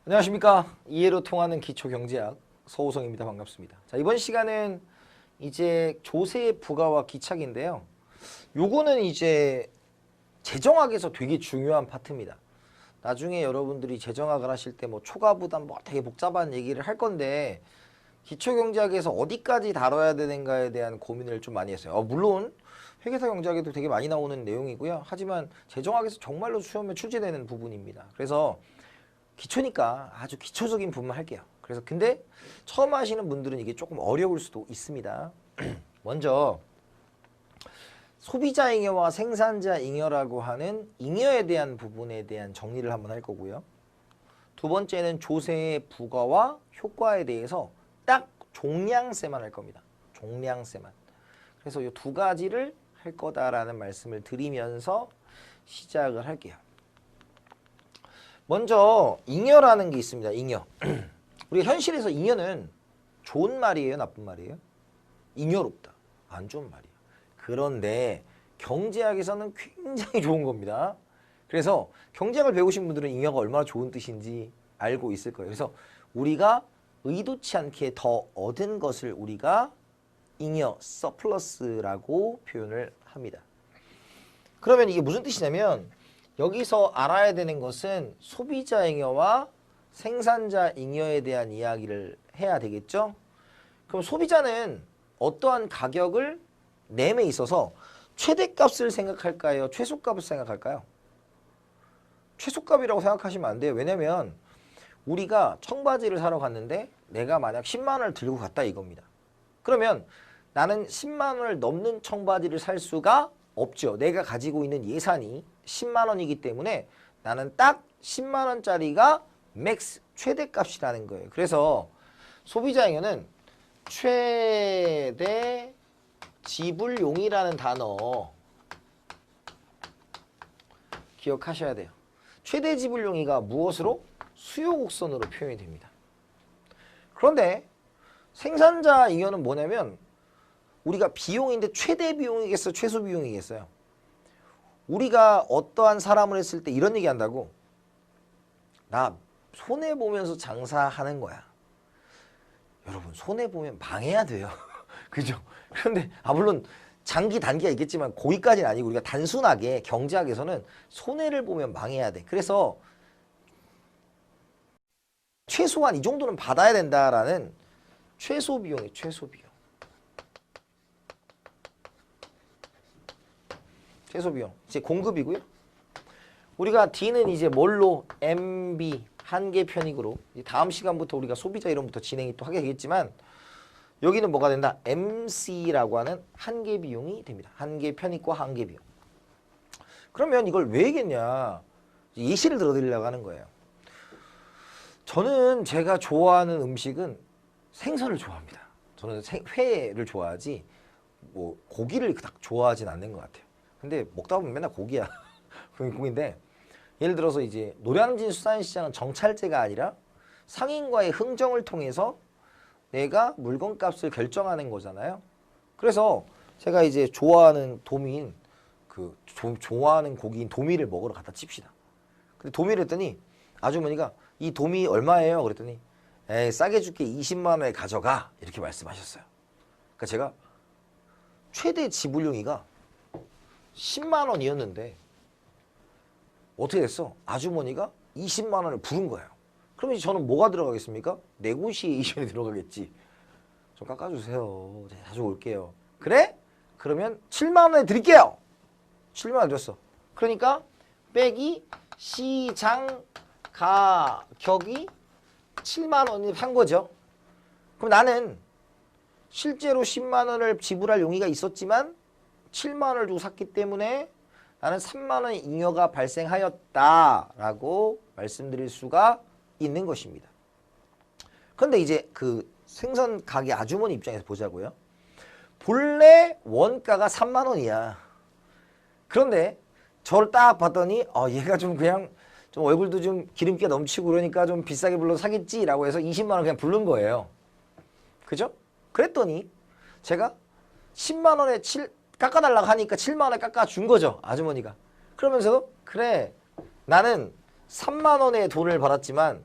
안녕하십니까. 이해로 통하는 기초경제학 서우성입니다. 반갑습니다. 자, 이번 시간은 이제 조세의 부가와 기착인데요. 요거는 이제 재정학에서 되게 중요한 파트입니다. 나중에 여러분들이 재정학을 하실 때 뭐 초과부담 뭐 되게 복잡한 얘기를 할 건데 기초경제학에서 어디까지 다뤄야 되는가에 대한 고민을 좀 많이 했어요. 물론 회계사 경제학에도 되게 많이 나오는 내용이고요. 하지만 재정학에서 정말로 시험에 출제되는 부분입니다. 그래서 기초니까 아주 기초적인 부분만 할게요. 그래서 근데 처음 하시는 분들은 이게 조금 어려울 수도 있습니다. 먼저 소비자 잉여와 생산자 잉여라고 하는 잉여에 대한 부분에 대한 정리를 한번 할 거고요. 두 번째는 조세의 부가와 효과에 대해서 딱 종량세만 할 겁니다. 종량세만. 그래서 이 두 가지를 할 거다라는 말씀을 드리면서 시작을 할게요. 먼저 잉여라는 게 있습니다. 잉여. 우리가 현실에서 잉여는 좋은 말이에요? 나쁜 말이에요? 잉여롭다. 안 좋은 말이에요. 그런데 경제학에서는 굉장히 좋은 겁니다. 그래서 경제학을 배우신 분들은 잉여가 얼마나 좋은 뜻인지 알고 있을 거예요. 그래서 우리가 의도치 않게 더 얻은 것을 우리가 잉여, 서플러스라고 표현을 합니다. 그러면 이게 무슨 뜻이냐면 여기서 알아야 되는 것은 소비자 잉여와 생산자 잉여에 대한 이야기를 해야 되겠죠? 그럼 소비자는 어떠한 가격을 냄에 있어서 최대값을 생각할까요? 최소값을 생각할까요? 최소값이라고 생각하시면 안 돼요. 왜냐면 우리가 청바지를 사러 갔는데 내가 만약 10만 원을 들고 갔다 이겁니다. 그러면 나는 10만 원을 넘는 청바지를 살 수가 없죠. 내가 가지고 있는 예산이 10만 원이기 때문에 나는 딱 10만 원짜리가 맥스 최대값이라는 거예요. 그래서 소비자 잉여는 최대 지불용이라는 단어 기억하셔야 돼요. 최대 지불용이가 무엇으로? 수요 곡선으로 표현이 됩니다. 그런데 생산자 잉여는 뭐냐면 우리가 비용인데 최대 비용이겠어요? 최소 비용이겠어요? 우리가 어떠한 사람을 했을 때 이런 얘기 한다고. 나 손해보면서 장사하는 거야. 여러분 손해보면 망해야 돼요. 그죠? 그런데 물론 장기 단기가 있겠지만 거기까지는 아니고 우리가 단순하게 경제학에서는 손해를 보면 망해야 돼. 그래서 최소한 이 정도는 받아야 된다라는 최소 비용이에요. 최소 비용. 최소 비용. 이제 공급이고요. 우리가 D는 이제 뭘로? MB 한계 편익으로. 다음 시간부터 우리가 소비자 이론부터 진행이 또 하게 되겠지만 여기는 뭐가 된다? MC라고 하는 한계 비용이 됩니다. 한계 편익과 한계 비용. 그러면 이걸 왜 했겠냐? 예시를 들어드리려고 하는 거예요. 저는 제가 좋아하는 음식은 생선을 좋아합니다. 저는 회를 좋아하지 뭐 고기를 그닥 좋아하진 않는 것 같아요. 근데 먹다 보면 맨날 고기야. 고기인데 예를 들어서 이제 노량진 수산시장은 정찰제가 아니라 상인과의 흥정을 통해서 내가 물건값을 결정하는 거잖아요. 그래서 제가 이제 좋아하는 도미인 좋아하는 고기인 도미를 먹으러 갖다 칩시다. 근데 도미를 했더니 아주머니가 이 도미 얼마예요? 그랬더니 에이 싸게 줄게 20만 원에 가져가 이렇게 말씀하셨어요. 그러니까 제가 최대 지불용이가 10만 원이었는데 어떻게 됐어? 아주머니가 20만 원을 부른 거예요. 그러면 저는 뭐가 들어가겠습니까? 네고시에이션이 들어가겠지. 좀 깎아주세요. 제가 자주 올게요. 그래? 그러면 7만 원에 드릴게요. 7만 원 드렸어. 그러니까 빼기 시장 가격이 7만 원을 한 거죠. 그럼 나는 실제로 10만 원을 지불할 용의가 있었지만 7만 원을 주고 샀기 때문에 나는 3만 원의 잉여가 발생하였다라고 말씀드릴 수가 있는 것입니다. 그런데 이제 그 생선 가게 아주머니 입장에서 보자고요. 본래 원가가 3만 원이야. 그런데 저를 딱 봤더니 얘가 좀 그냥 좀 얼굴도 좀 기름기가 넘치고 그러니까 좀 비싸게 불러서 사겠지라고 해서 20만 원 그냥 부른 거예요. 그죠? 그랬더니 제가 10만 원에 깎아달라고 하니까 7만 원에 깎아준 거죠. 아주머니가. 그러면서 그래 나는 3만 원의 돈을 받았지만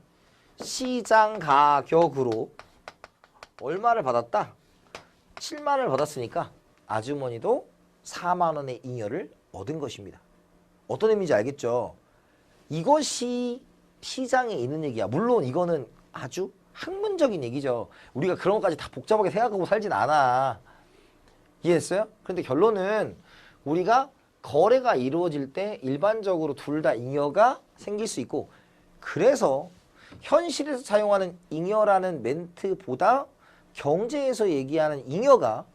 시장 가격으로 얼마를 받았다? 7만 원을 받았으니까 아주머니도 4만 원의 잉여를 얻은 것입니다. 어떤 의미인지 알겠죠? 이것이 시장에 있는 얘기야. 물론 이거는 아주 학문적인 얘기죠. 우리가 그런 것까지 다 복잡하게 생각하고 살진 않아. 이해했어요? 그런데 결론은 우리가 거래가 이루어질 때 일반적으로 둘 다 잉여가 생길 수 있고, 그래서 현실에서 사용하는 잉여라는 멘트보다 경제에서 얘기하는 잉여가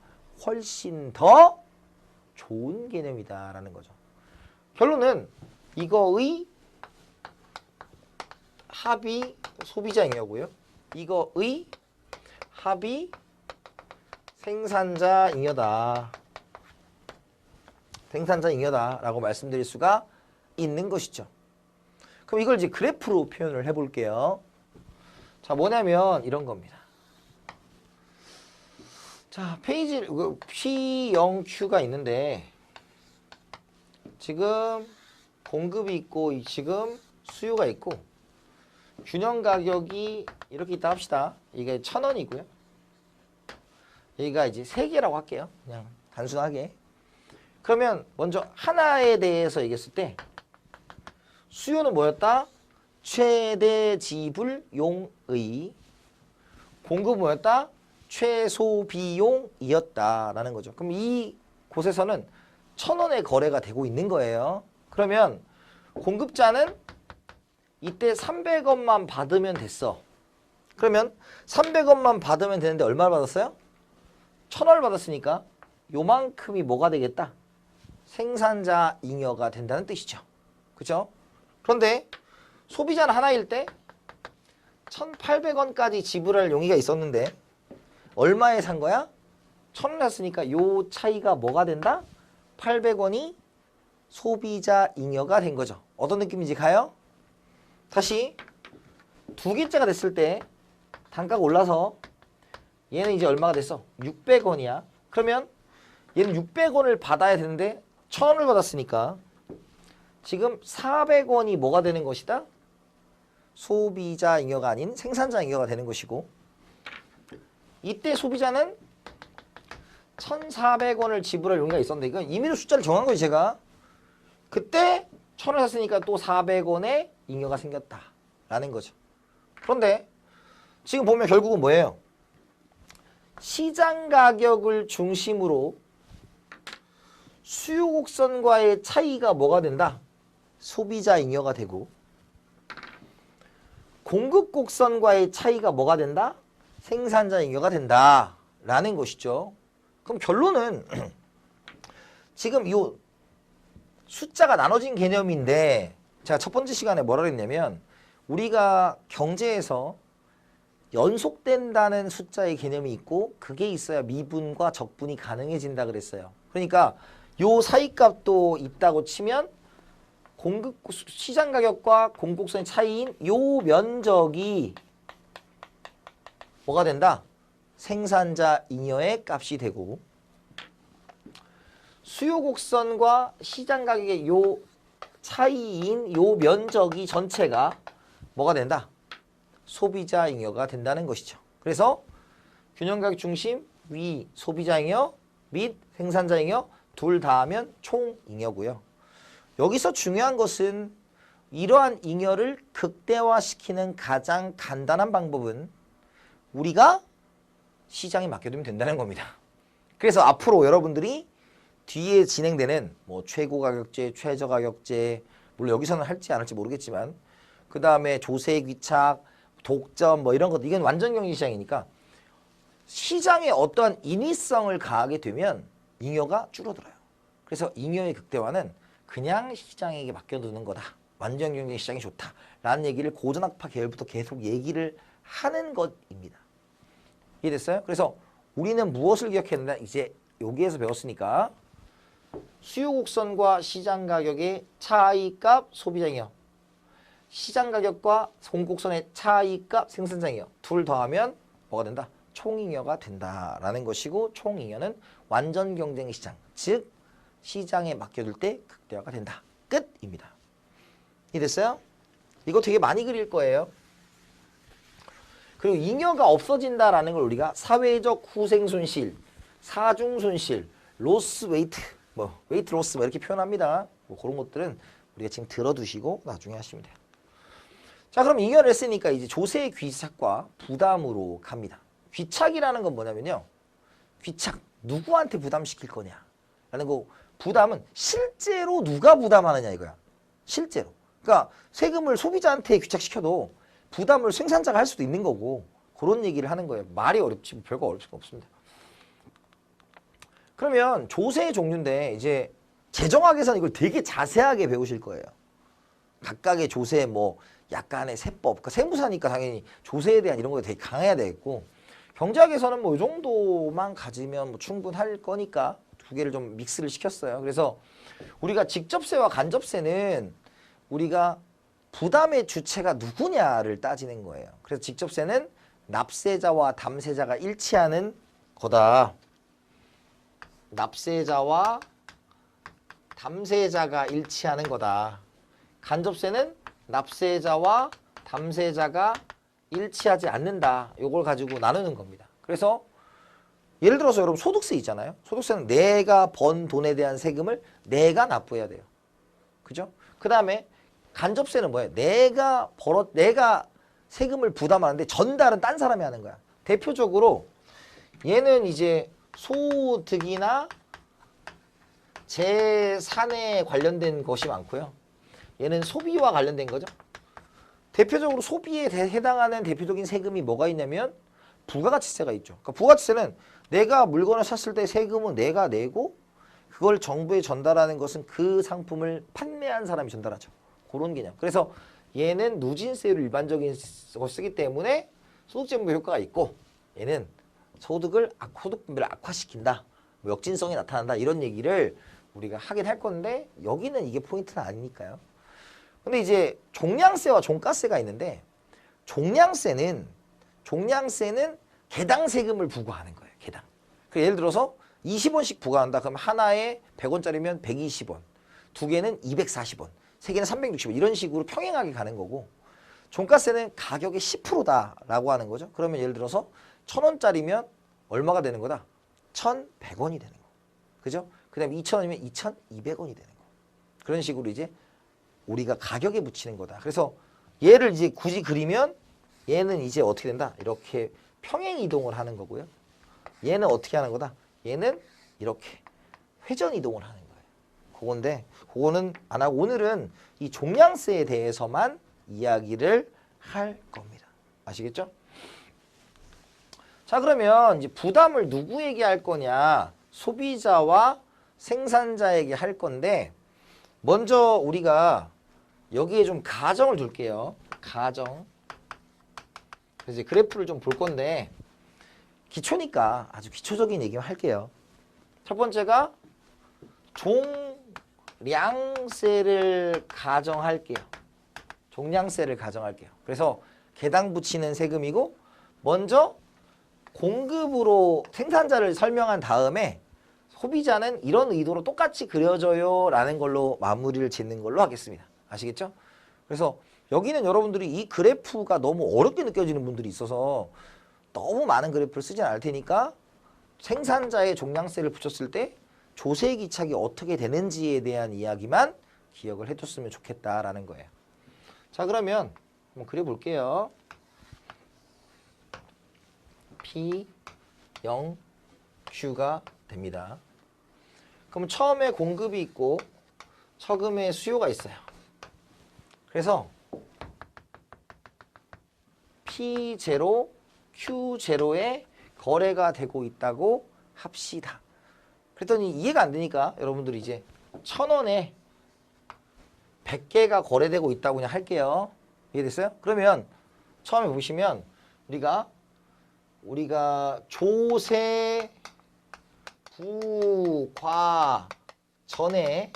훨씬 더 좋은 개념이다라는 거죠. 결론은 이거의 합이 소비자 잉여고요. 이거의 합이 생산자 잉여다. 생산자 잉여다라고 말씀드릴 수가 있는 것이죠. 그럼 이걸 이제 그래프로 표현을 해볼게요. 자, 뭐냐면 이런 겁니다. 자, 페이지 P0Q가 있는데 지금 공급이 있고 지금 수요가 있고 균형 가격이 이렇게 있다 합시다. 이게 1,000원이고요. 여기가 이제 3개라고 할게요. 그냥 단순하게. 그러면 먼저 하나에 대해서 얘기했을 때 수요는 뭐였다? 최대 지불용의. 공급은 뭐였다? 최소 비용이었다라는 거죠. 그럼 이 곳에서는 1,000원의 거래가 되고 있는 거예요. 그러면 공급자는 이때 300원만 받으면 됐어. 그러면 300원만 받으면 되는데 얼마를 받았어요? 1,000원을 받았으니까 요만큼이 뭐가 되겠다? 생산자 잉여가 된다는 뜻이죠. 그죠? 그런데 소비자는 하나일 때 1,800원까지 지불할 용의가 있었는데 얼마에 산 거야? 1,000원 샀으니까 요 차이가 뭐가 된다? 800원이 소비자 잉여가 된 거죠. 어떤 느낌인지 가요? 다시 두 개째가 됐을 때 단가가 올라서 얘는 이제 얼마가 됐어? 600원이야. 그러면 얘는 600원을 받아야 되는데 1,000원을 받았으니까 지금 400원이 뭐가 되는 것이다? 소비자 잉여가 아닌 생산자 잉여가 되는 것이고, 이때 소비자는 1,400원을 지불할 용의가 있었는데 이건 임의로 숫자를 정한 거지 제가. 그때 1,000원 샀으니까 또 400원의 잉여가 생겼다라는 거죠. 그런데 지금 보면 결국은 뭐예요? 시장 가격을 중심으로 수요 곡선과의 차이가 뭐가 된다? 소비자 잉여가 되고, 공급 곡선과의 차이가 뭐가 된다? 생산자 잉여가 된다라는 것이죠. 그럼 결론은 지금 이 숫자가 나눠진 개념인데, 제가 첫 번째 시간에 뭐라 그랬냐면 우리가 경제에서 연속된다는 숫자의 개념이 있고 그게 있어야 미분과 적분이 가능해진다 그랬어요. 그러니까 요 사이값도 있다고 치면 공급 시장 가격과 공급선의 차이인 요 면적이 뭐가 된다? 생산자 잉여의 값이 되고, 수요 곡선과 시장 가격의 요 차이인 요 면적이 전체가 뭐가 된다? 소비자 잉여가 된다는 것이죠. 그래서 균형 가격 중심 위 소비자 잉여 및 생산자 잉여 둘 다 하면 총 잉여고요. 여기서 중요한 것은 이러한 잉여를 극대화시키는 가장 간단한 방법은 우리가 시장에 맡겨두면 된다는 겁니다. 그래서 앞으로 여러분들이 뒤에 진행되는 뭐 최고 가격제, 최저 가격제, 물론 여기서는 할지 안 할지 모르겠지만 그 다음에 조세 귀착, 독점 뭐 이런 것, 이건 완전 경제 시장이니까 시장에 어떠한 인위성을 가하게 되면 잉여가 줄어들어요. 그래서 잉여의 극대화는 그냥 시장에게 맡겨두는 거다. 완전 경제 시장이 좋다라는 얘기를 고전학파 계열부터 계속 얘기를 하는 것입니다. 이해됐어요? 그래서 우리는 무엇을 기억해야 된다? 이제 여기에서 배웠으니까 수요 곡선과 시장 가격의 차이값 소비자 잉여, 시장 가격과 공곡선의 차이값 생산자 잉여 둘 더하면 뭐가 된다? 총잉여가 된다라는 것이고, 총잉여는 완전 경쟁 시장, 즉 시장에 맡겨둘 때 극대화가 된다. 끝입니다. 이해됐어요? 이거 되게 많이 그릴 거예요. 그리고 잉여가 없어진다라는 걸 우리가 사회적 후생 손실, 사중 손실, 로스 웨이트, 뭐 웨이트 로스 뭐 이렇게 표현합니다. 뭐 그런 것들은 우리가 지금 들어두시고 나중에 하시면 돼요. 자, 그럼 잉여를 했으니까 이제 조세 귀착과 부담으로 갑니다. 귀착이라는 건 뭐냐면요. 귀착, 누구한테 부담시킬 거냐 라는 거. 부담은 실제로 누가 부담하느냐 이거야. 실제로. 그러니까 세금을 소비자한테 귀착시켜도 부담을 생산자가 할 수도 있는 거고, 그런 얘기를 하는 거예요. 말이 어렵지 별거 어렵지 없습니다. 그러면 조세의 종류인데 이제 재정학에서는 이걸 되게 자세하게 배우실 거예요. 각각의 조세 뭐 약간의 세법, 그러니까 세무사니까 당연히 조세에 대한 이런 거에 되게 강해야 되겠고, 경제학에서는 뭐 이 정도만 가지면 뭐 충분할 거니까 두 개를 좀 믹스를 시켰어요. 그래서 우리가 직접세와 간접세는 우리가 부담의 주체가 누구냐를 따지는 거예요. 그래서 직접세는 납세자와 담세자가 일치하는 거다. 납세자와 담세자가 일치하는 거다. 간접세는 납세자와 담세자가 일치하지 않는다. 요걸 가지고 나누는 겁니다. 그래서 예를 들어서 여러분 소득세 있잖아요. 소득세는 내가 번 돈에 대한 세금을 내가 납부해야 돼요. 그죠? 그 다음에 간접세는 뭐예요? 내가 세금을 부담하는데 전달은 딴 사람이 하는 거야. 대표적으로 얘는 이제 소득이나 재산에 관련된 것이 많고요. 얘는 소비와 관련된 거죠. 대표적으로 소비에 해당하는 대표적인 세금이 뭐가 있냐면 부가가치세가 있죠. 그러니까 부가가치세는 내가 물건을 샀을 때 세금은 내가 내고 그걸 정부에 전달하는 것은 그 상품을 판매한 사람이 전달하죠. 그런 개념. 그래서 얘는 누진세로 일반적인 걸 쓰기 때문에 소득제한부 효과가 있고, 얘는 소득 분배를 악화시킨다, 뭐 역진성이 나타난다, 이런 얘기를 우리가 하긴 할 건데 여기는 이게 포인트는 아니니까요. 근데 이제 종량세와 종가세가 있는데, 종량세는 개당 세금을 부과하는 거예요. 개당. 예를 들어서 20원씩 부과한다. 그럼 하나에 100원짜리면 120원, 두 개는 240원, 세 개는 360원, 이런 식으로 평행하게 가는 거고, 종가세는 가격의 10%다라고 하는 거죠. 그러면 예를 들어서 1,000원짜리면 얼마가 되는 거다? 1,100원이 되는 거. 그죠? 그 다음에 2,000원이면 2,200원이 되는 거. 그런 식으로 이제 우리가 가격에 붙이는 거다. 그래서 얘를 이제 굳이 그리면 얘는 이제 어떻게 된다? 이렇게 평행 이동을 하는 거고요. 얘는 어떻게 하는 거다? 얘는 이렇게 회전 이동을 하는 거예요. 그건데 그거는 안 하고 오늘은 이 종량세에 대해서만 이야기를 할 겁니다. 아시겠죠? 자, 그러면 이제 부담을 누구에게 할 거냐? 소비자와 생산자에게 할 건데, 먼저 우리가 여기에 좀 가정을 둘게요. 가정. 그래서 이제 그래프를 좀 볼 건데, 기초니까 아주 기초적인 얘기만 할게요. 첫 번째가 종량세를 가정할게요. 종량세를 가정할게요. 그래서 개당 붙이는 세금이고, 먼저 공급으로 생산자를 설명한 다음에 소비자는 이런 의도로 똑같이 그려져요 라는 걸로 마무리를 짓는 걸로 하겠습니다. 아시겠죠? 그래서 여기는 여러분들이 이 그래프가 너무 어렵게 느껴지는 분들이 있어서 너무 많은 그래프를 쓰진 않을 테니까 생산자의 종량세를 붙였을 때 조세기착이 어떻게 되는지에 대한 이야기만 기억을 해뒀으면 좋겠다라는 거예요. 자, 그러면 한번 그려볼게요. P, 0, Q가 됩니다. 그럼 처음에 공급이 있고 처음에 수요가 있어요. 그래서 P0, Q0에 거래가 되고 있다고 합시다. 그랬더니 이해가 안 되니까 여러분들이 이제 1,000원에 100개가 거래되고 있다고 그냥 할게요. 이해됐어요? 그러면 처음에 보시면 우리가 조세 부과 전에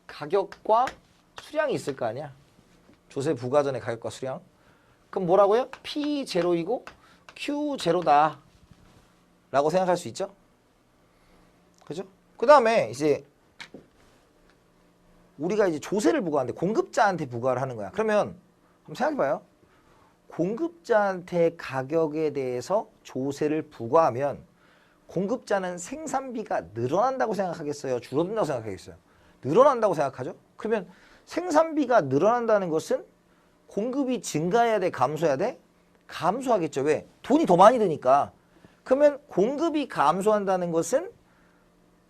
가격과 수량이 있을 거 아니야. 조세 부과 전에 가격과 수량. 그럼 뭐라고요? P0이고 Q0다 라고 생각할 수 있죠? 그죠? 그 다음에 이제 우리가 이제 조세를 부과하는데 공급자한테 부과를 하는 거야. 그러면 한번 생각해봐요. 공급자한테 가격에 대해서 조세를 부과하면 공급자는 생산비가 늘어난다고 생각하겠어요? 줄어든다고 생각하겠어요? 늘어난다고 생각하죠? 그러면 생산비가 늘어난다는 것은 공급이 증가해야 돼? 감소해야 돼? 감소하겠죠. 왜? 돈이 더 많이 드니까. 그러면 공급이 감소한다는 것은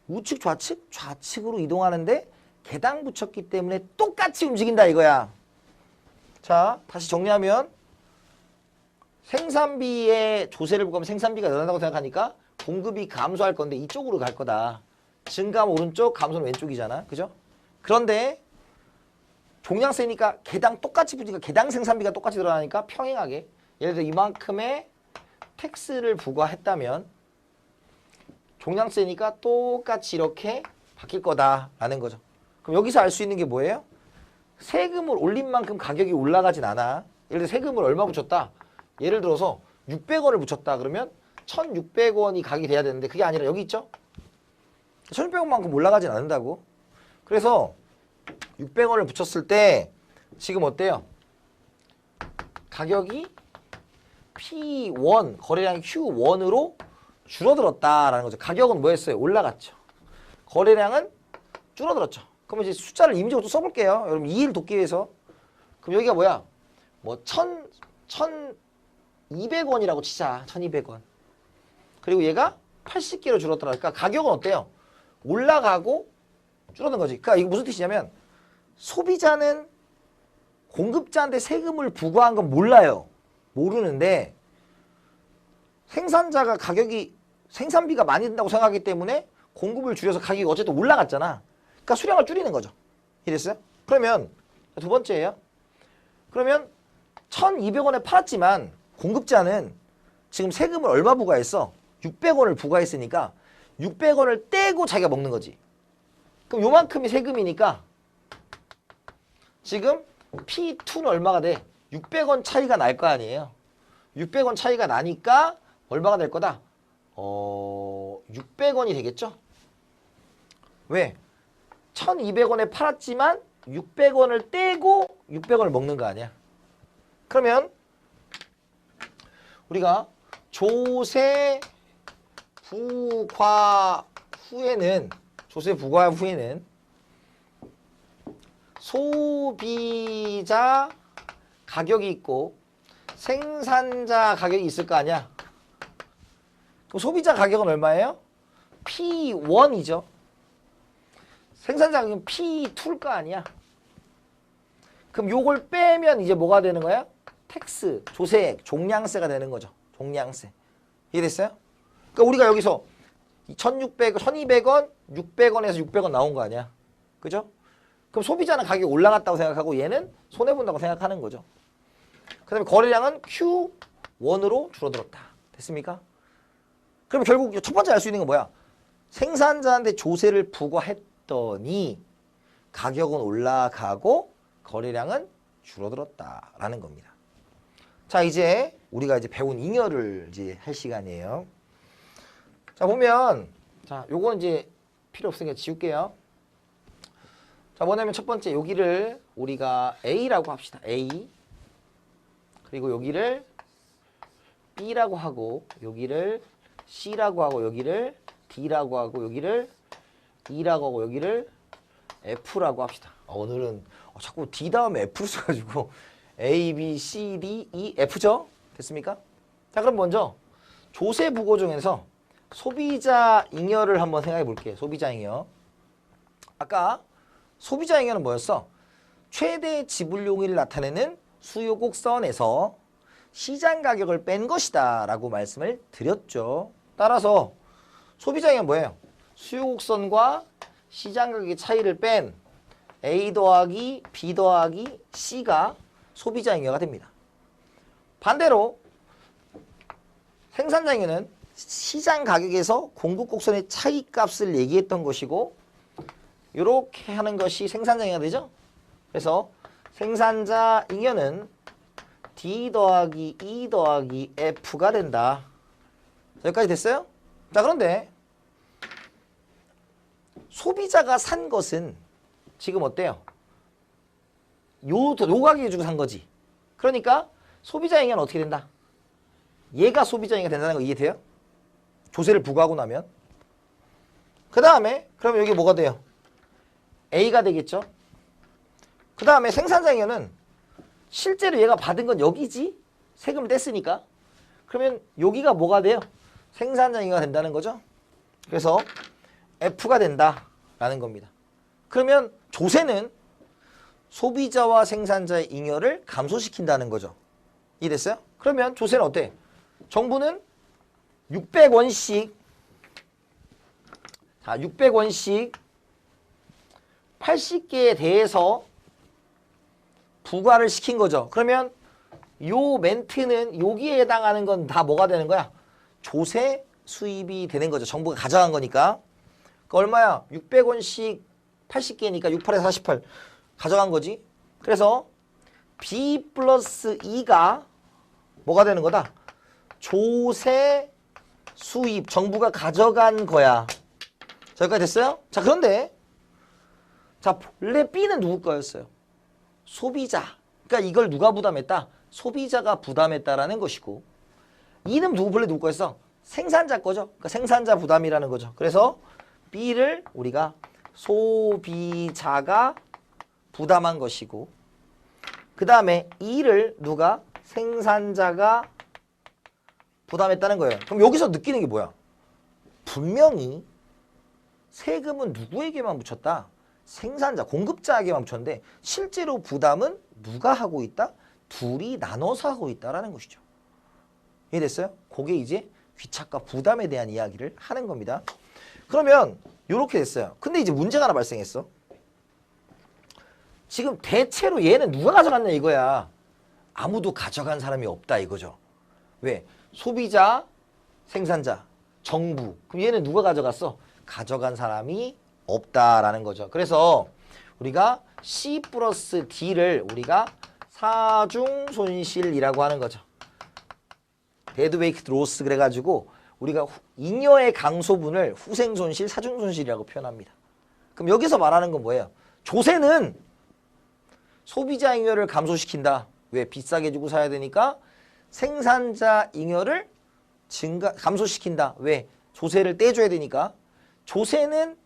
우측 좌측? 좌측으로 이동하는데 계당 붙였기 때문에 똑같이 움직인다 이거야. 자, 다시 정리하면 생산비에 조세를 부과하면 생산비가 늘어난다고 생각하니까 공급이 감소할 건데 이쪽으로 갈 거다. 증가하면 오른쪽, 감소는 왼쪽이잖아. 그죠? 그런데 종량세니까 개당 똑같이 붙으니까 개당 생산비가 똑같이 늘어나니까 평행하게 예를 들어 이만큼의 텍스를 부과했다면 종량세니까 똑같이 이렇게 바뀔 거다라는 거죠. 그럼 여기서 알 수 있는 게 뭐예요? 세금을 올린 만큼 가격이 올라가진 않아. 예를 들어 세금을 얼마 붙였다. 예를 들어서 600원을 붙였다 그러면 1,600원이 가격이 돼야 되는데 그게 아니라 여기 있죠? 1,600원만큼 올라가진 않는다고. 그래서 600원을 붙였을 때 지금 어때요? 가격이 P1, 거래량이 Q1으로 줄어들었다라는 거죠. 가격은 뭐였어요? 올라갔죠. 거래량은 줄어들었죠. 그럼 이제 숫자를 임의적으로 또 써볼게요. 여러분 이해를 돕기 위해서. 그럼 여기가 뭐야? 뭐 1,200원이라고 치자. 1,200원. 그리고 얘가 80개로 줄었더라. 그러니까 가격은 어때요? 올라가고 줄어든 거지. 그러니까 이게 무슨 뜻이냐면 소비자는 공급자한테 세금을 부과한 건 몰라요. 모르는데 생산자가 생산비가 많이 든다고 생각하기 때문에 공급을 줄여서 가격이 어쨌든 올라갔잖아. 그러니까 수량을 줄이는 거죠. 이랬어요? 그러면 두 번째예요. 그러면 1,200원에 팔았지만 공급자는 지금 세금을 얼마 부과했어? 600원을 부과했으니까 600원을 떼고 자기가 먹는 거지. 그럼 요만큼이 세금이니까 지금 P2는 얼마가 돼? 600원 차이가 날 거 아니에요. 600원 차이가 나니까 얼마가 될 거다? 600원이 되겠죠? 왜? 1,200원에 팔았지만 600원을 떼고 600원을 먹는 거 아니야. 그러면 우리가 조세 부과 후에는 소비자 가격이 있고 생산자 가격이 있을 거 아니야. 그럼 소비자 가격은 얼마예요? P1이죠. 생산자 가격은 P2일 거 아니야. 그럼 요걸 빼면 이제 뭐가 되는 거야? 텍스, 조세, 종량세가 되는 거죠. 종량세. 이해됐어요? 그러니까 우리가 여기서 1,600, 1,200원, 600원에서 600원 나온 거 아니야. 그죠? 그럼 소비자는 가격이 올라갔다고 생각하고 얘는 손해본다고 생각하는 거죠. 그 다음에 거래량은 Q1으로 줄어들었다. 됐습니까? 그럼 결국 첫 번째 알 수 있는 건 뭐야? 생산자한테 조세를 부과했더니 가격은 올라가고 거래량은 줄어들었다라는 겁니다. 자, 이제 우리가 이제 배운 잉여를 이제 할 시간이에요. 자, 보면 요건 이제 필요 없으니까 지울게요. 자, 뭐냐면 첫 번째 여기를 우리가 A라고 합시다. A. 그리고 여기를 B라고 하고 여기를 C라고 하고 여기를 D라고 하고 여기를 E라고 하고 여기를 F라고 합시다. 오늘은 자꾸 D 다음에 F를 써가지고 A, B, C, D, E, F죠? 됐습니까? 자, 그럼 먼저 조세 부고 중에서 소비자 잉여를 한번 생각해 볼게요. 소비자 잉여. 아까 소비자 잉여는 뭐였어? 최대 지불 용의를 나타내는 수요 곡선에서 시장 가격을 뺀 것이다 라고 말씀을 드렸죠. 따라서 소비자 잉여는 뭐예요? 수요 곡선과 시장 가격의 차이를 뺀 A 더하기 B 더하기 C가 소비자 잉여가 됩니다. 반대로 생산자 잉여는 시장 가격에서 공급 곡선의 차이 값을 얘기했던 것이고 이렇게 하는 것이 생산자 잉여가 되죠. 그래서 생산자 잉여는 D 더하기 E 더하기 F가 된다. 여기까지 됐어요? 자, 그런데 소비자가 산 것은 지금 어때요? 요 가격에 주고 산 거지. 그러니까 소비자 잉여는 어떻게 된다? 얘가 소비자 잉여가 된다는 거 이해돼요? 조세를 부과하고 나면. 그 다음에 그럼 여기 뭐가 돼요? A가 되겠죠? 그 다음에 생산자 잉여는 실제로 얘가 받은 건 여기지? 세금을 뗐으니까. 그러면 여기가 뭐가 돼요? 생산자 잉여가 된다는 거죠. 그래서 F가 된다라는 겁니다. 그러면 조세는 소비자와 생산자의 잉여를 감소시킨다는 거죠. 이해됐어요? 그러면 조세는 어때? 정부는 600원씩 600원씩 80개에 대해서 부과를 시킨 거죠. 그러면 요 멘트는 여기에 해당하는 건 다 뭐가 되는 거야? 조세 수입이 되는 거죠. 정부가 가져간 거니까. 그러니까 얼마야? 600원씩 80개니까 68에 48 가져간 거지. 그래서 B 플러스 E가 뭐가 되는 거다? 조세 수입 정부가 가져간 거야. 자, 여기까지 됐어요? 자, 그런데 자, 본래 B는 누구 거였어요? 소비자. 그러니까 이걸 누가 부담했다? 소비자가 부담했다라는 것이고, E는 본래 누구 거였어? 생산자 거죠. 그러니까 생산자 부담이라는 거죠. 그래서 B를 우리가 소비자가 부담한 것이고, 그 다음에 E를 누가? 생산자가 부담했다는 거예요. 그럼 여기서 느끼는 게 뭐야? 분명히 세금은 누구에게만 붙였다? 생산자, 공급자에게만 붙였는데 실제로 부담은 누가 하고 있다? 둘이 나눠서 하고 있다라는 것이죠. 이해됐어요? 그게 이제 귀착과 부담에 대한 이야기를 하는 겁니다. 그러면 이렇게 됐어요. 근데 이제 문제가 하나 발생했어. 지금 대체로 얘는 누가 가져갔냐 이거야. 아무도 가져간 사람이 없다 이거죠. 왜? 소비자, 생산자, 정부. 그럼 얘는 누가 가져갔어? 가져간 사람이 없다라는 거죠. 그래서 우리가 C 플러스 D를 우리가 사중 손실이라고 하는 거죠. 데드웨이트 로스 그래가지고 우리가 잉여의 강소분을 후생 손실, 사중 손실이라고 표현합니다. 그럼 여기서 말하는 건 뭐예요? 조세는 소비자 잉여를 감소시킨다. 왜? 비싸게 주고 사야 되니까 생산자 잉여를 감소시킨다. 왜? 조세를 떼줘야 되니까. 조세는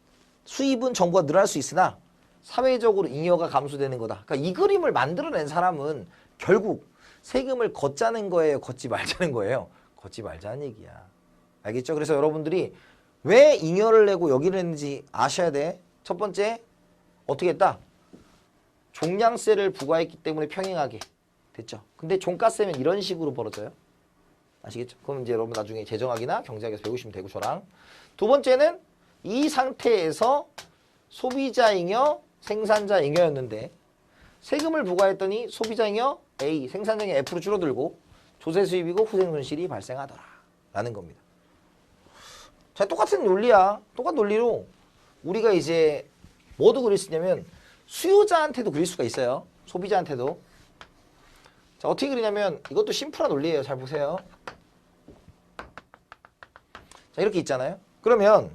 수입은 정부가 늘어날 수 있으나 사회적으로 잉여가 감소되는 거다. 그러니까 이 그림을 만들어낸 사람은 결국 세금을 걷자는 거예요? 걷지 말자는 거예요? 걷지 말자는 얘기야. 알겠죠? 그래서 여러분들이 왜 잉여를 내고 여기를 했는지 아셔야 돼. 첫 번째, 어떻게 했다? 종량세를 부과했기 때문에 평행하게 됐죠. 근데 종가세면 이런 식으로 벌어져요. 아시겠죠? 그럼 이제 여러분 나중에 재정학이나 경제학에서 배우시면 되고 저랑. 두 번째는 이 상태에서 소비자 잉여, 생산자 잉여였는데 세금을 부과했더니 소비자 잉여 A, 생산자 잉여 F로 줄어들고 조세 수입이고 후생 손실이 발생하더라 라는 겁니다. 자, 똑같은 논리야. 똑같은 논리로 우리가 이제 뭐도 그릴 수 있냐면 수요자한테도 그릴 수가 있어요. 소비자한테도. 자, 어떻게 그리냐면 이것도 심플한 논리예요. 잘 보세요. 자, 이렇게 있잖아요. 그러면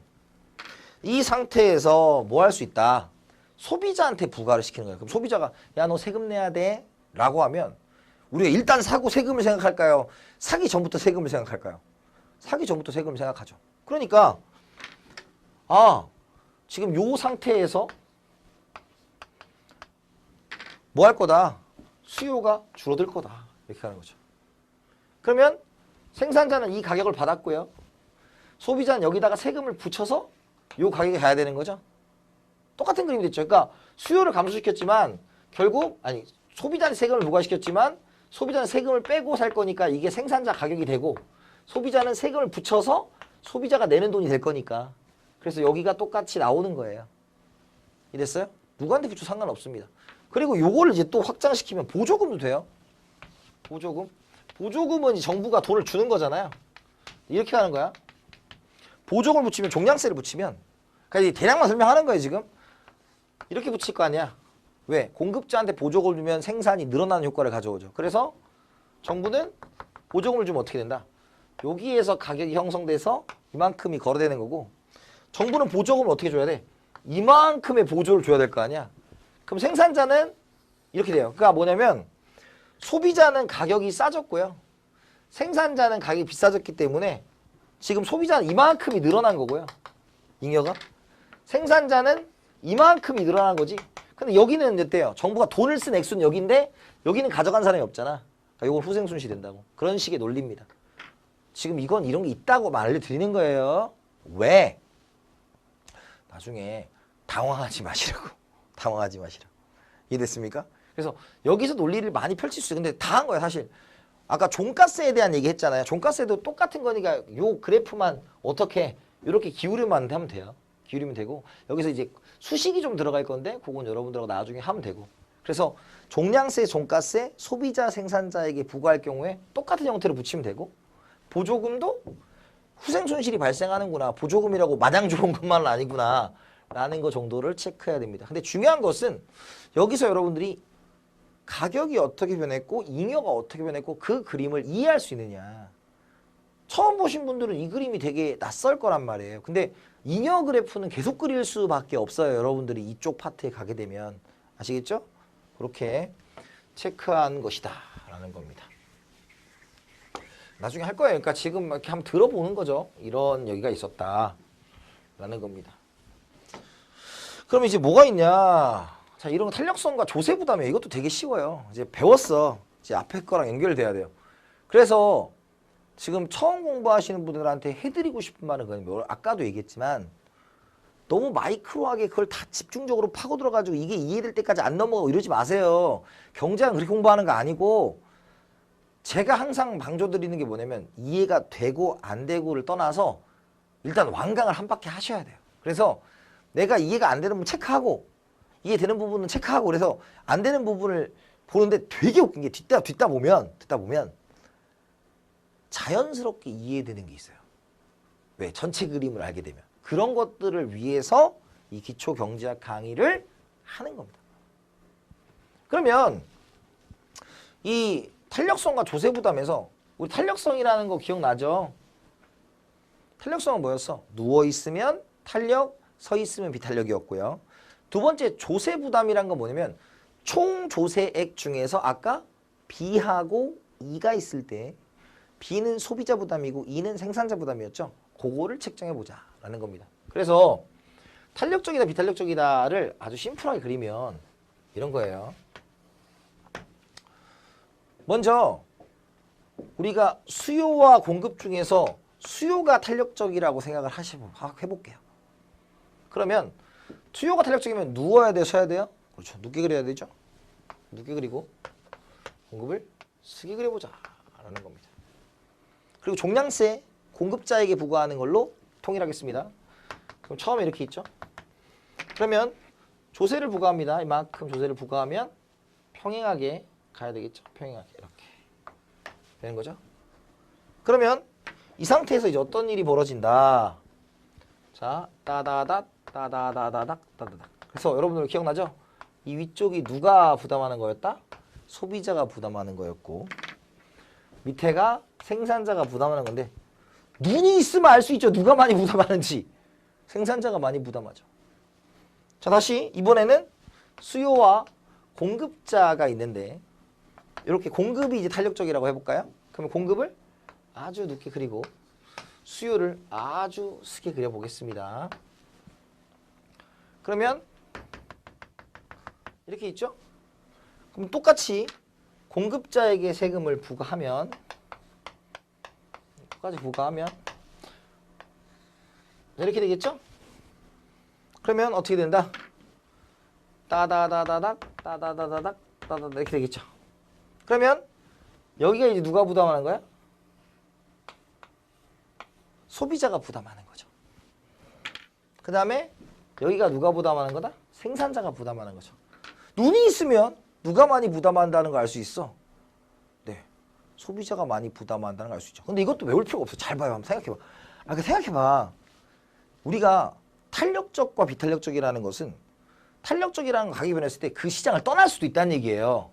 이 상태에서 뭐 할 수 있다? 소비자한테 부과를 시키는 거예요. 그럼 소비자가 야, 너 세금 내야 돼 라고 하면 우리가 일단 사고 세금을 생각할까요? 사기 전부터 세금을 생각할까요? 사기 전부터 세금을 생각하죠. 그러니까 지금 요 상태에서 뭐 할 거다? 수요가 줄어들 거다. 이렇게 하는 거죠. 그러면 생산자는 이 가격을 받았고요. 소비자는 여기다가 세금을 붙여서 요 가격에 가야 되는 거죠. 똑같은 그림이 됐죠. 그러니까 수요를 감소시켰지만 결국 소비자는 세금을 부과시켰지만 소비자는 세금을 빼고 살 거니까 이게 생산자 가격이 되고 소비자는 세금을 붙여서 소비자가 내는 돈이 될 거니까 그래서 여기가 똑같이 나오는 거예요. 이랬어요? 누구한테 붙여 상관없습니다. 그리고 요거를 이제 또 확장시키면 보조금도 돼요. 보조금. 보조금은 정부가 돈을 주는 거잖아요. 이렇게 하는 거야. 보조금을 붙이면 종량세를 붙이면 그러니까 대략만 설명하는 거예요 지금. 이렇게 붙일 거 아니야. 왜? 공급자한테 보조금을 주면 생산이 늘어나는 효과를 가져오죠. 그래서 정부는 보조금을 주면 어떻게 된다? 여기에서 가격이 형성돼서 이만큼이 거래되는 거고 정부는 보조금을 어떻게 줘야 돼? 이만큼의 보조를 줘야 될 거 아니야. 그럼 생산자는 이렇게 돼요. 그러니까 뭐냐면 소비자는 가격이 싸졌고요. 생산자는 가격이 비싸졌기 때문에 지금 소비자는 이만큼이 늘어난 거고요. 잉여가. 생산자는 이만큼이 늘어난 거지. 근데 여기는 어때요? 정부가 돈을 쓴 액수는 여기인데 여기는 가져간 사람이 없잖아. 그러니까 이건 후생순시 된다고. 그런 식의 논리입니다. 지금 이건 이런 게 있다고 알려드리는 거예요. 왜? 나중에 당황하지 마시라고. 당황하지 마시라고. 이해됐습니까? 그래서 여기서 논리를 많이 펼칠 수 있어요. 근데 다 한 거예요, 사실. 아까 종가세에 대한 얘기 했잖아요. 종가세도 똑같은 거니까 요 그래프만 어떻게 이렇게 기울이면 하면 돼요. 기울이면 되고 여기서 이제 수식이 좀 들어갈 건데 그건 여러분들하고 나중에 하면 되고. 그래서 종량세, 종가세, 소비자, 생산자에게 부과할 경우에 똑같은 형태로 붙이면 되고 보조금도 후생 손실이 발생하는구나. 보조금이라고 마냥 좋은 것만은 아니구나. 라는 거 정도를 체크해야 됩니다. 근데 중요한 것은 여기서 여러분들이 가격이 어떻게 변했고 잉여가 어떻게 변했고 그 그림을 이해할 수 있느냐. 처음 보신 분들은 이 그림이 되게 낯설 거란 말이에요. 근데 잉여 그래프는 계속 그릴 수밖에 없어요. 여러분들이 이쪽 파트에 가게 되면. 아시겠죠? 그렇게 체크한 것이다 라는 겁니다. 나중에 할 거예요. 그러니까 지금 이렇게 한번 들어보는 거죠. 이런 여기가 있었다 라는 겁니다. 그럼 이제 뭐가 있냐. 자, 이런 탄력성과 조세 부담이에요. 이것도 되게 쉬워요. 이제 배웠어. 이제 앞에 거랑 연결돼야 돼요. 그래서 지금 처음 공부하시는 분들한테 해드리고 싶은 말은 그건 아까도 얘기했지만 너무 마이크로하게 그걸 다 집중적으로 파고 들어가지고 이게 이해될 때까지 안 넘어가고 이러지 마세요. 경제학 그렇게 공부하는 거 아니고 제가 항상 강조드리는 게 뭐냐면 이해가 되고 안 되고를 떠나서 일단 완강을 한 바퀴 하셔야 돼요. 그래서 내가 이해가 안 되는 부분 체크하고 이해되는 부분은 체크하고 그래서 안 되는 부분을 보는데 되게 웃긴 게 듣다 보면 자연스럽게 이해되는 게 있어요. 왜? 전체 그림을 알게 되면. 그런 것들을 위해서 이 기초 경제학 강의를 하는 겁니다. 그러면 이 탄력성과 조세 부담에서 우리 탄력성이라는 거 기억나죠? 탄력성은 뭐였어? 누워 있으면 탄력, 서 있으면 비탄력이었고요. 두 번째 조세 부담이란 건 뭐냐면 총 조세액 중에서 아까 B하고 E가 있을 때 B는 소비자 부담이고 E는 생산자 부담이었죠. 그거를 책정해보자 라는 겁니다. 그래서 탄력적이다 비탄력적이다를 아주 심플하게 그리면 이런 거예요. 먼저 우리가 수요와 공급 중에서 수요가 탄력적이라고 생각을 해볼게요. 그러면 수요가 탄력적이면 누워야 돼요? 서야 돼요? 그렇죠. 눕게 그려야 되죠. 눕게 그리고 공급을 쓰게 그려보자 라는 겁니다. 그리고 종량세 공급자에게 부과하는 걸로 통일하겠습니다. 그럼 처음에 이렇게 있죠. 그러면 조세를 부과합니다. 이만큼 조세를 부과하면 평행하게 가야 되겠죠. 평행하게 이렇게 되는 거죠. 그러면 이 상태에서 이제 어떤 일이 벌어진다. 자, 따다닥 따다다다닥 따다닥. 그래서 여러분들 기억나죠? 이 위쪽이 누가 부담하는 거였다? 소비자가 부담하는 거였고 밑에가 생산자가 부담하는 건데 눈이 있으면 알 수 있죠. 누가 많이 부담하는지. 생산자가 많이 부담하죠. 자, 다시 이번에는 수요와 공급자가 있는데 이렇게 공급이 이제 탄력적이라고 해볼까요? 그러면 공급을 아주 눕게 그리고 수요를 아주 쓰게 그려보겠습니다. 그러면 이렇게 있죠? 그럼 똑같이 공급자에게 세금을 부과하면 이렇게 되겠죠? 그러면 어떻게 된다? 따다다다닥 따다다다닥 따다다 이렇게 되겠죠. 그러면 여기가 이제 누가 부담하는 거야? 소비자가 부담하는 거죠. 그 다음에 여기가 누가 부담하는 거다? 생산자가 부담하는 거죠. 눈이 있으면 누가 많이 부담한다는 걸 알 수 있어. 네, 소비자가 많이 부담한다는 걸 알 수 있죠. 근데 이것도 외울 필요가 없어. 잘 봐요. 한번 생각해봐. 생각해봐. 우리가 탄력적과 비탄력적이라는 것은 탄력적이라는 가격이 변했을 때 그 시장을 떠날 수도 있다는 얘기예요.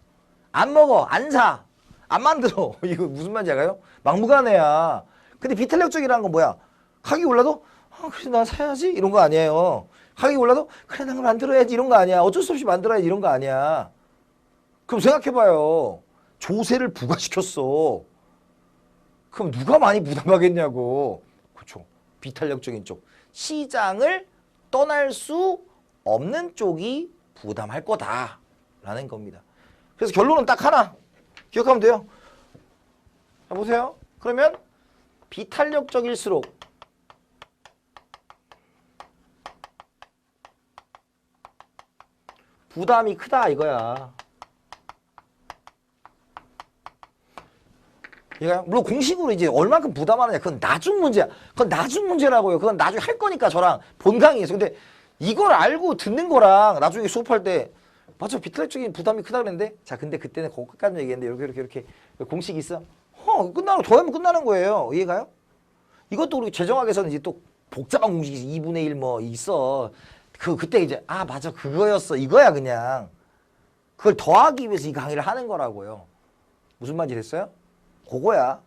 안 먹어, 안 사, 안 만들어. 이거 무슨 말인지 알아요? 막무가내야. 근데 비탄력적이라는 건 뭐야? 가격이 올라도 그래서 난 사야지 이런 거 아니에요. 가격이 올라도 그래 난 만들어야지 이런 거 아니야. 어쩔 수 없이 만들어야지 이런 거 아니야. 그럼 생각해봐요. 조세를 부과시켰어. 그럼 누가 많이 부담하겠냐고. 그렇죠. 비탄력적인 쪽. 시장을 떠날 수 없는 쪽이 부담할 거다라는 겁니다. 그래서 결론은 딱 하나. 기억하면 돼요. 자, 보세요. 그러면 비탄력적일수록 부담이 크다 이거야. 얘가 물론 공식으로 이제 얼마큼 부담하느냐 그건 나중 문제야. 그건 나중 문제라고요. 그건 나중에 할 거니까 저랑 본 강의에서. 근데 이걸 알고 듣는 거랑 나중에 수업할 때 맞아 비탄력적인 부담이 크다 그랬는데 자 근데 그때는 그거 끝까지 얘기했는데 이렇게 공식이 있어. 끝나고 더 하면 끝나는 거예요. 이해가요? 이것도 우리 재정학에서는 이제 또 복잡한 공식이 2분의 1 뭐 있어. 그때 이제 아 맞아 그거였어 이거야 그냥. 그걸 더하기 위해서 이 강의를 하는 거라고요. 무슨 말인지 됐어요? 그거야.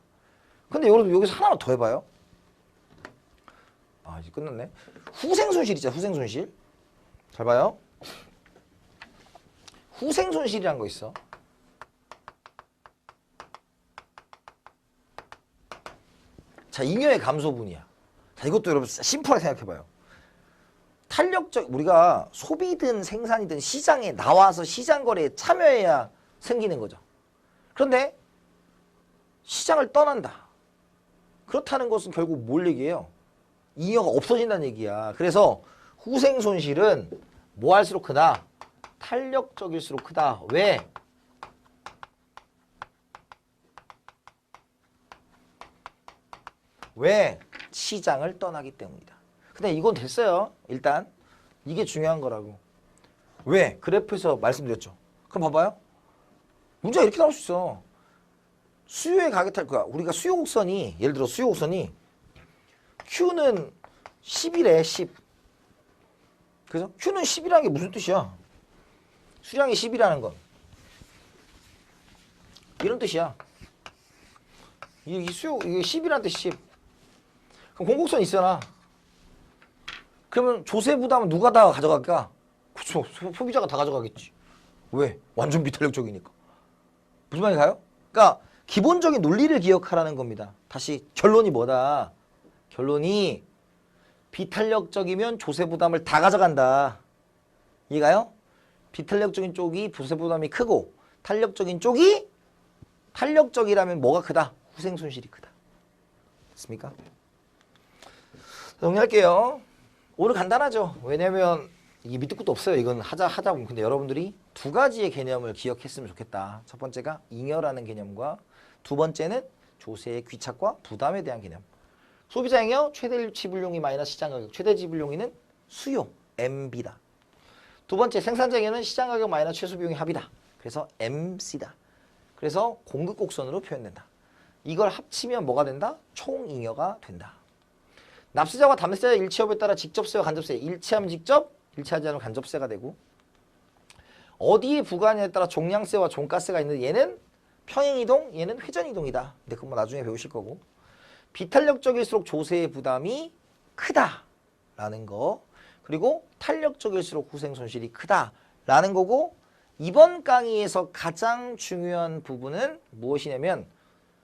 근데 여러분 여기서 하나만 더 해봐요. 아 이제 끝났네. 후생손실 있잖아. 후생손실. 잘 봐요. 후생손실이라는 거 있어. 자 잉여의 감소분이야. 자 이것도 여러분 심플하게 생각해봐요. 탄력적 우리가 소비든 생산이든 시장에 나와서 시장 거래에 참여해야 생기는 거죠. 그런데 시장을 떠난다. 그렇다는 것은 결국 뭘 얘기해요? 잉여가 없어진다는 얘기야. 그래서 후생 손실은 뭐 할수록 크다? 탄력적일수록 크다. 왜? 왜? 시장을 떠나기 때문이다. 근데 이건 됐어요. 일단 이게 중요한 거라고. 왜? 그래프에서 말씀드렸죠. 그럼 봐봐요. 문제가 이렇게 나올 수 있어. 수요의 가격탈 거야. 우리가 수요 곡선이 예를 들어 수요 곡선이 Q는 10이래 10. 그래서 Q는 10이라는 게 무슨 뜻이야? 수량이 10이라는 건 이런 뜻이야. 이 수요 이게 10이라는 뜻이 10. 그럼 공곡선 있잖아. 그러면 조세 부담은 누가 다 가져갈까? 그렇죠. 소비자가 다 가져가겠지. 왜? 완전 비탄력적이니까. 무슨 말이 가요? 그러니까 기본적인 논리를 기억하라는 겁니다. 다시 결론이 뭐다? 결론이 비탄력적이면 조세 부담을 다 가져간다. 이해가요? 비탄력적인 쪽이 조세 부담이 크고 탄력적인 쪽이 탄력적이라면 뭐가 크다? 후생 손실이 크다. 됐습니까? 정리할게요. 오늘 간단하죠. 왜냐면 이게 밑도 끝도 없어요. 이건 하자 보면. 근데 여러분들이 두 가지의 개념을 기억했으면 좋겠다. 첫 번째가 잉여라는 개념과 두 번째는 조세의 귀착과 부담에 대한 개념. 소비자 잉여 최대 지불용이 마이너스 시장 가격. 최대 지불용이는 수요 MB다. 두 번째 생산자 잉여는 시장 가격 마이너스 최소 비용이 합이다. 그래서 MC다. 그래서 공급 곡선으로 표현된다. 이걸 합치면 뭐가 된다? 총 잉여가 된다. 납세자와 담세자의 일치여부에 따라 직접세와 간접세, 일치하면 직접, 일치하지 않으면 간접세가 되고 어디에 부과하냐에 따라 종량세와 종가세가 있는데 얘는 평행이동, 얘는 회전이동이다. 근데 그건 뭐 나중에 배우실 거고 비탄력적일수록 조세의 부담이 크다라는 거 그리고 탄력적일수록 후생손실이 크다라는 거고 이번 강의에서 가장 중요한 부분은 무엇이냐면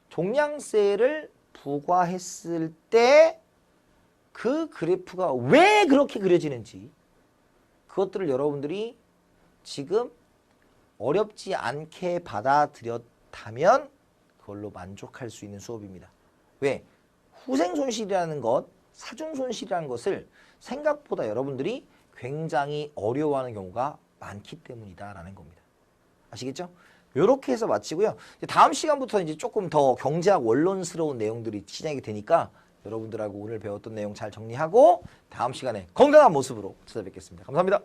종량세를 부과했을 때 그 그래프가 왜 그렇게 그려지는지 그것들을 여러분들이 지금 어렵지 않게 받아들였다면 그걸로 만족할 수 있는 수업입니다. 왜? 후생손실이라는 것, 사중손실이라는 것을 생각보다 여러분들이 굉장히 어려워하는 경우가 많기 때문이다라는 겁니다. 아시겠죠? 이렇게 해서 마치고요. 다음 시간부터 이제 조금 더 경제학 원론스러운 내용들이 시작이 되니까 여러분들하고 오늘 배웠던 내용 잘 정리하고 다음 시간에 건강한 모습으로 찾아뵙겠습니다. 감사합니다.